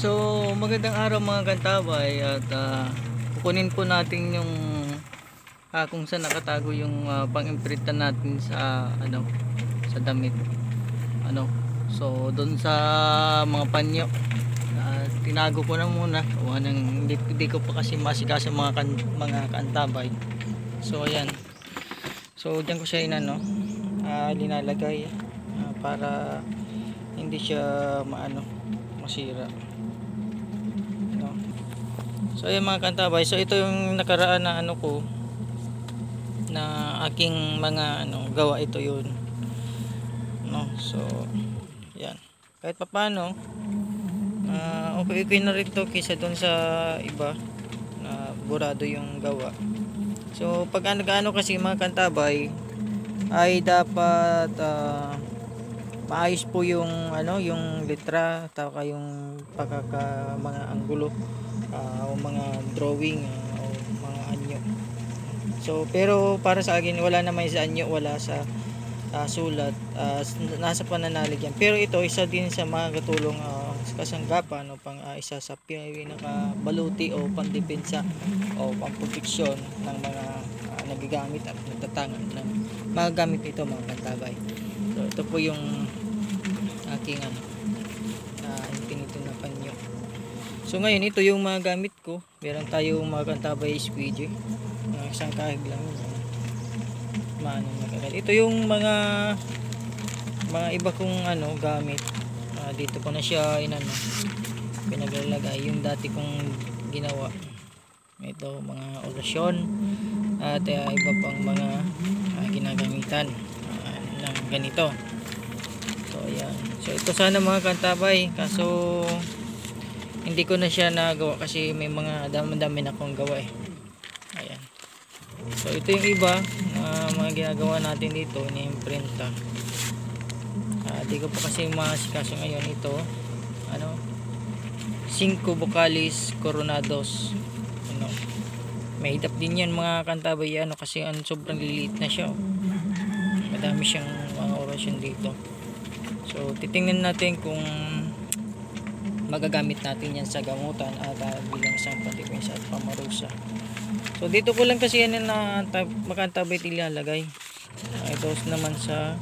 So magandang araw mga kantabay at kukunin po natin yung kung saan nakatago yung pang-imprinta natin sa sa damit. So doon sa mga panyo, tinago ko na muna. Hindi ko pa kasi masikaso mga kantabay. So ayan. So diyan ko siya linalagay para hindi siya masira. So ayan mga kantabay, so ito yung nakaraan na na aking mga gawa, ito yun, so yan, kahit papaano okay na rin to kaysa dun sa iba na burado yung gawa. So pag ano kasi mga kantabay ay dapat maayos po yung yung litra, taka yung mga anggulo, o mga drawing, o mga anyo. So pero para sa akin wala naman sa anyo, wala sa sulat, nasa pananalig yan. Pero ito isa din sa mga katulong kasanggapan o isa sa pinakabaluti o pandepensa o pamproteksyon ng mga nagagamit at nagtatangan ng mga gamit ito mga kantabay. So ito po yung aking infinito na panyo. So ngayon ito yung mga gamit ko. Meron tayong mga kantabay SPJ, isang kahig lang yun. Ito yung mga iba kong gamit. Dito ko na siya pinaglalagay yung dati kong ginawa. Ito mga orasyon at iba pang mga ginagamitan ng ganito. So ayan. So ito sana mga kantabay, kaso hindi ko na siya nagawa kasi may mga dami na akong gawa Ayan. So ito yung iba mga ginagawa natin dito, ini-imprinta. Di ko pa kasi masikaso ngayon ito. 5 Vocales Coronados. Mahidap din yan mga kantabay, kasi sobrang liliit na siya. Madami siyang mga orasyon dito. So titingnan natin kung magagamit natin yan sa gamutan at bilang isang patipensa at pamarusa. So dito ko lang kasi yan na makantabay ilalagay. Ito naman sa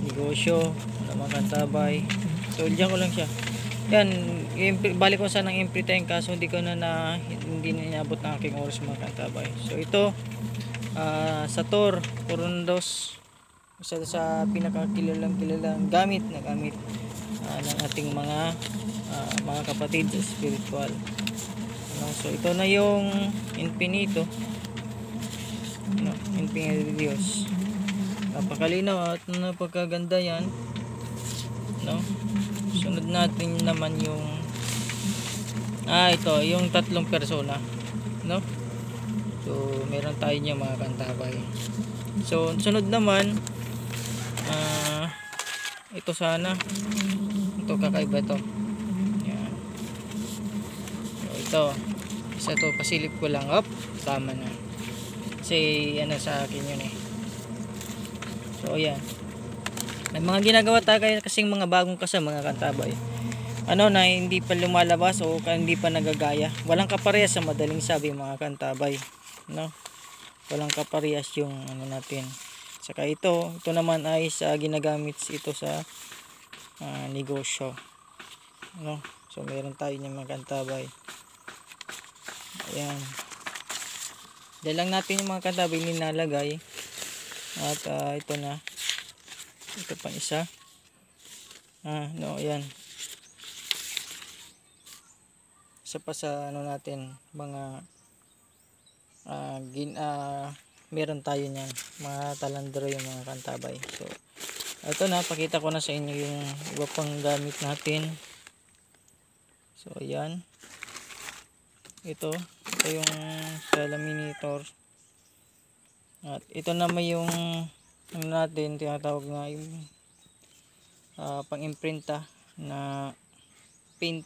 negosyo na makantabay. So diyan ko lang siya. Yan, balik ko sana ng imprintahin kaso hindi na inaabot ng aking oras mga kantabay. So ito Sator Corondos, isa sa pinakakilalang gamit ng ating mga kapatid sa spiritual. So ito na yung infinito, infinito Dios. Napakalinaw at napakaganda yan. Sunod natin naman yung ito yung tatlong persona. So meron tayo niya mga kantabay. So sunod naman ito sana, ito kakaiba to. Yan. So ito isa to, pasilip ko lang, tama na kasi sa akin yun So ayan, may mga ginagawa tayo kasing mga bagong mga kantabay na hindi pa lumalabas o hindi pa nagagaya. Walang kaparehas sa madaling sabi mga kantabay, walang kaparehas yung natin. Saka ito naman ay ginagamit ito sa negosyo. So meron tayo ng mga kantabay. Ayan, dahil lang natin yung mga kantabay nilalagay. At ito na, ito pang isa. Ayan, isa pa sa natin mga meron tayo niyan mga talandro yung mga kantabay. So ito na, pakita ko na sa inyo yung iba pang gamit natin. So ayan, ito yung sa laminator. At ito naman yung natin tinatawag nga yung pang-imprinta na paint.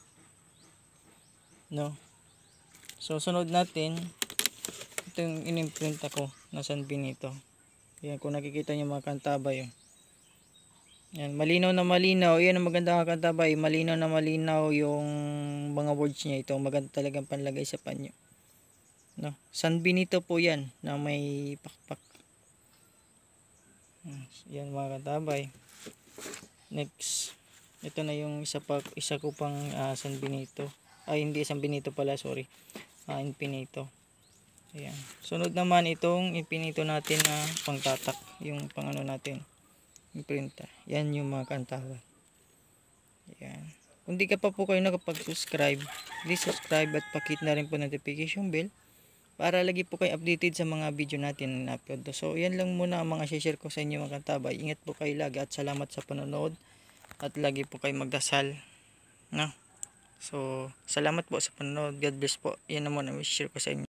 So sunod natin ito yung inimprinta ko na San Benito. Yan, kung nakikita nyo mga kantabay Yan, malinaw na malinaw. Yan ang maganda mga katabay. Malinaw na malinaw yung mga words niya. Ito maganda talagang panlagay sa panyo. No? San Benito po yan na may pakpak. Yan mga katabay. Next. Ito na yung isa ko pang San Benito. Ay hindi San Benito pala, sorry. Infinito. Ayan. Sunod naman itong Infinito natin na pangtatak. Yung pangano natin. Yung printer. Yan yung mga kantawan. Ayan. Kung di ka pa po kayo nakapag-subscribe, please subscribe at pakit na rin po notification bell para lagi po kayo updated sa mga video natin na upload. So, yan lang muna ang mga share ko sa inyo mga kantabay. Ingat po kayo lagi at salamat sa panonood at lagi po kayo magdasal. No? So, salamat po sa panonood. God bless po. Yan na muna ang share ko sa inyo.